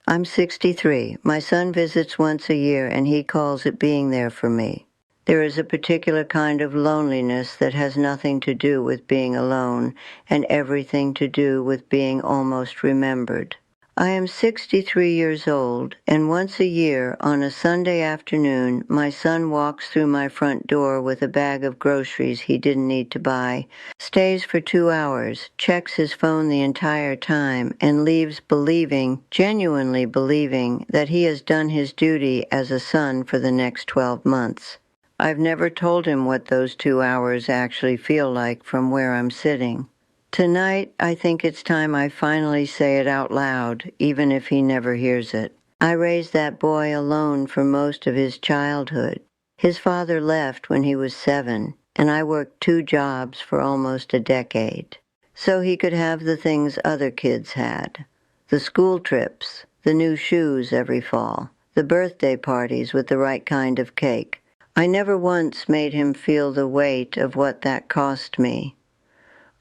I'm 63. My son visits once a year, and he calls it being there for me. There is a particular kind of loneliness that has nothing to do with being alone and everything to do with being almost remembered. I am 63 years old, and once a year, on a Sunday afternoon, my son walks through my front door with a bag of groceries he didn't need to buy, stays for 2 hours, checks his phone the entire time, and leaves believing, genuinely believing, that he has done his duty as a son for the next 12 months. I've never told him what those 2 hours actually feel like from where I'm sitting. Tonight, I think it's time I finally say it out loud, even if he never hears it. I raised that boy alone for most of his childhood. His father left when he was 7, and I worked 2 jobs for almost a decade. So he could have the things other kids had. The school trips, the new shoes every fall, the birthday parties with the right kind of cake. I never once made him feel the weight of what that cost me.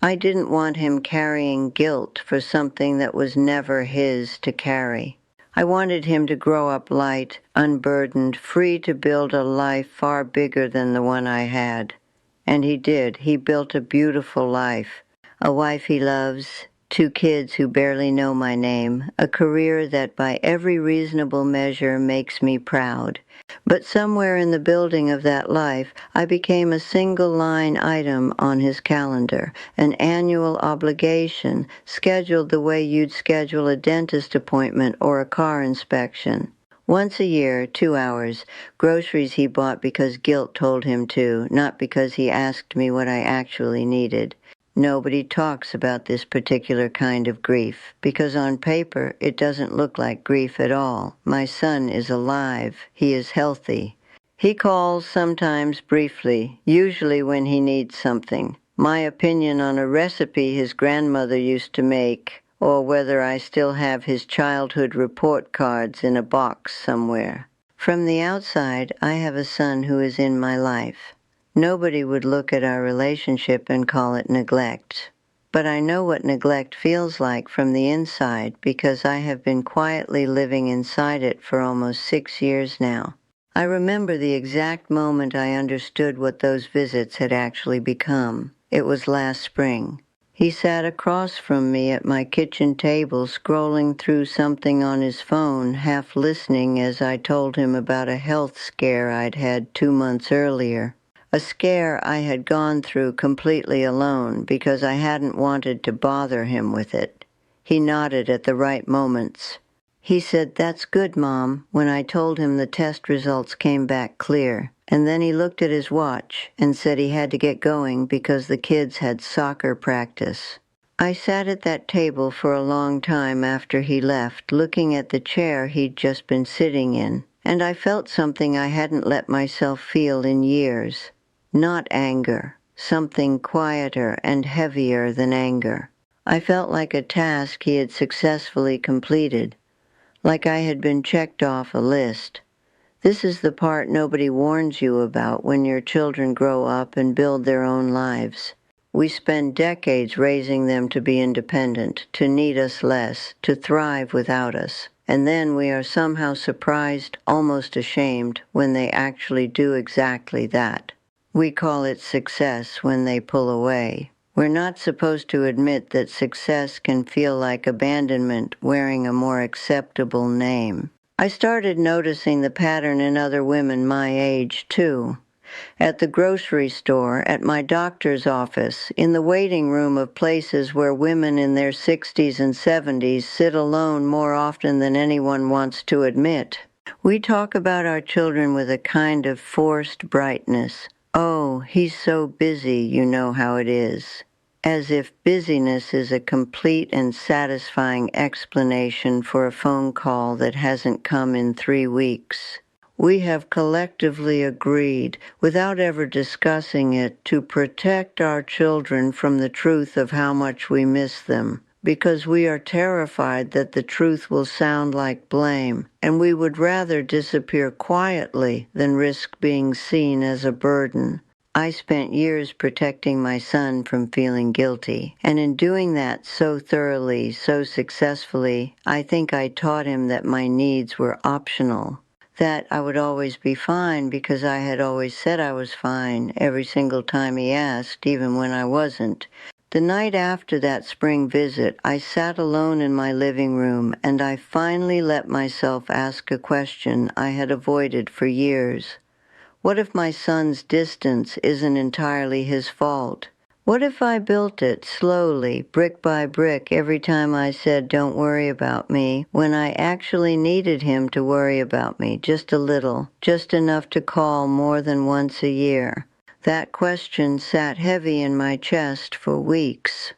I didn't want him carrying guilt for something that was never his to carry. I wanted him to grow up light, unburdened, free to build a life far bigger than the one I had. And he did. He built a beautiful life. A wife he loves, 2 kids who barely know my name, a career that by every reasonable measure makes me proud. But somewhere in the building of that life, I became a single-line item on his calendar, an annual obligation, scheduled the way you'd schedule a dentist appointment or a car inspection. Once a year, 2 hours, groceries he bought because guilt told him to, not because he asked me what I actually needed. Nobody talks about this particular kind of grief, because on paper it doesn't look like grief at all. My son is alive. He is healthy. He calls sometimes briefly, usually when he needs something. My opinion on a recipe his grandmother used to make, or whether I still have his childhood report cards in a box somewhere. From the outside, I have a son who is in my life. Nobody would look at our relationship and call it neglect. But I know what neglect feels like from the inside because I have been quietly living inside it for almost 6 years now. I remember the exact moment I understood what those visits had actually become. It was last spring. He sat across from me at my kitchen table scrolling through something on his phone, half listening as I told him about a health scare I'd had 2 months earlier. A scare I had gone through completely alone because I hadn't wanted to bother him with it. He nodded at the right moments. He said, "That's good, Mom," when I told him the test results came back clear. And then he looked at his watch and said he had to get going because the kids had soccer practice. I sat at that table for a long time after he left, looking at the chair he'd just been sitting in, and I felt something I hadn't let myself feel in years. Not anger, something quieter and heavier than anger. I felt like a task he had successfully completed, like I had been checked off a list. This is the part nobody warns you about when your children grow up and build their own lives. We spend decades raising them to be independent, to need us less, to thrive without us. And then we are somehow surprised, almost ashamed, when they actually do exactly that. We call it success when they pull away. We're not supposed to admit that success can feel like abandonment wearing a more acceptable name. I started noticing the pattern in other women my age, too. At the grocery store, at my doctor's office, in the waiting room of places where women in their 60s and 70s sit alone more often than anyone wants to admit. We talk about our children with a kind of forced brightness. "Oh, he's so busy, you know how it is." As if busyness is a complete and satisfying explanation for a phone call that hasn't come in 3 weeks. We have collectively agreed, without ever discussing it, to protect our children from the truth of how much we miss them, because we are terrified that the truth will sound like blame, and we would rather disappear quietly than risk being seen as a burden. I spent years protecting my son from feeling guilty, and in doing that so thoroughly, so successfully, I think I taught him that my needs were optional, that I would always be fine because I had always said I was fine every single time he asked, even when I wasn't. The night after that spring visit, I sat alone in my living room, and I finally let myself ask a question I had avoided for years. What if my son's distance isn't entirely his fault? What if I built it slowly, brick by brick, every time I said, "Don't worry about me," when I actually needed him to worry about me, just a little, just enough to call more than once a year? That question sat heavy in my chest for weeks.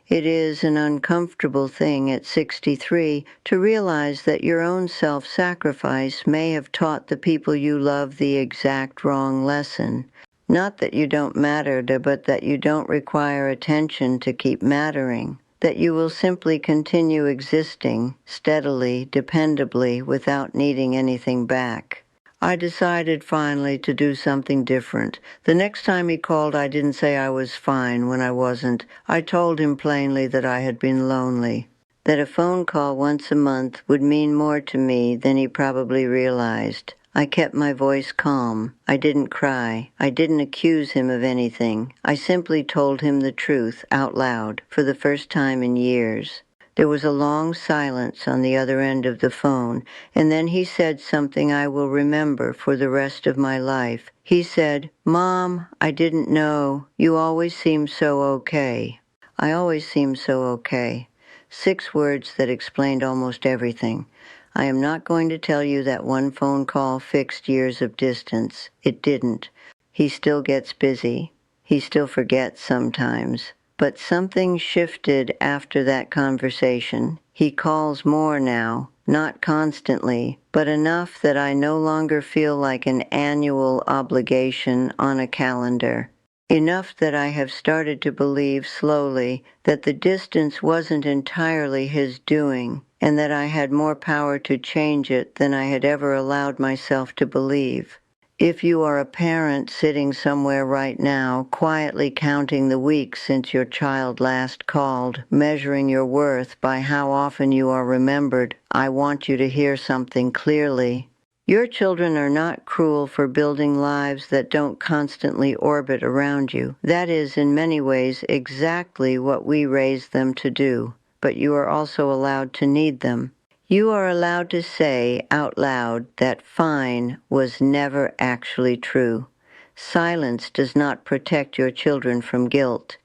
It is an uncomfortable thing at 63 to realize that your own self-sacrifice may have taught the people you love the exact wrong lesson. Not that you don't matter, but that you don't require attention to keep mattering. That you will simply continue existing steadily, dependably, without needing anything back. I decided finally to do something different. The next time he called, I didn't say I was fine when I wasn't. I told him plainly that I had been lonely, that a phone call once a month would mean more to me than he probably realized. I kept my voice calm. I didn't cry. I didn't accuse him of anything. I simply told him the truth out loud for the first time in years. There was a long silence on the other end of the phone, and then he said something I will remember for the rest of my life. He said, "Mom, I didn't know. You always seem so okay." I always seem so okay. 6 words that explained almost everything. I am not going to tell you that one phone call fixed years of distance. It didn't. He still gets busy. He still forgets sometimes. But something shifted after that conversation. He calls more now, not constantly, but enough that I no longer feel like an annual obligation on a calendar. Enough that I have started to believe slowly that the distance wasn't entirely his doing, and that I had more power to change it than I had ever allowed myself to believe. If you are a parent sitting somewhere right now, quietly counting the weeks since your child last called, measuring your worth by how often you are remembered, I want you to hear something clearly. Your children are not cruel for building lives that don't constantly orbit around you. That is, in many ways, exactly what we raised them to do. But you are also allowed to need them. You are allowed to say out loud that fine was never actually true. Silence does not protect your children from guilt.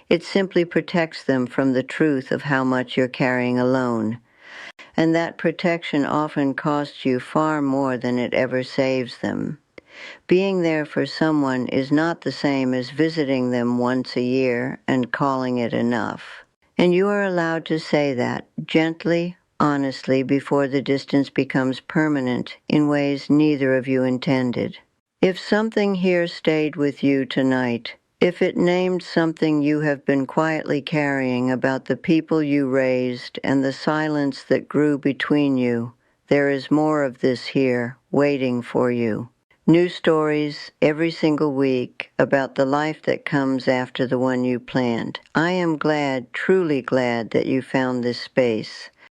It simply protects them from the truth of how much you're carrying alone. And that protection often costs you far more than it ever saves them. Being there for someone is not the same as visiting them once a year and calling it enough. And you are allowed to say that gently, honestly, before the distance becomes permanent in ways neither of you intended. If something here stayed with you tonight, if it named something you have been quietly carrying about the people you raised and the silence that grew between you, there is more of this here, waiting for you. New stories every single week about the life that comes after the one you planned. I am glad, truly glad, that you found this space.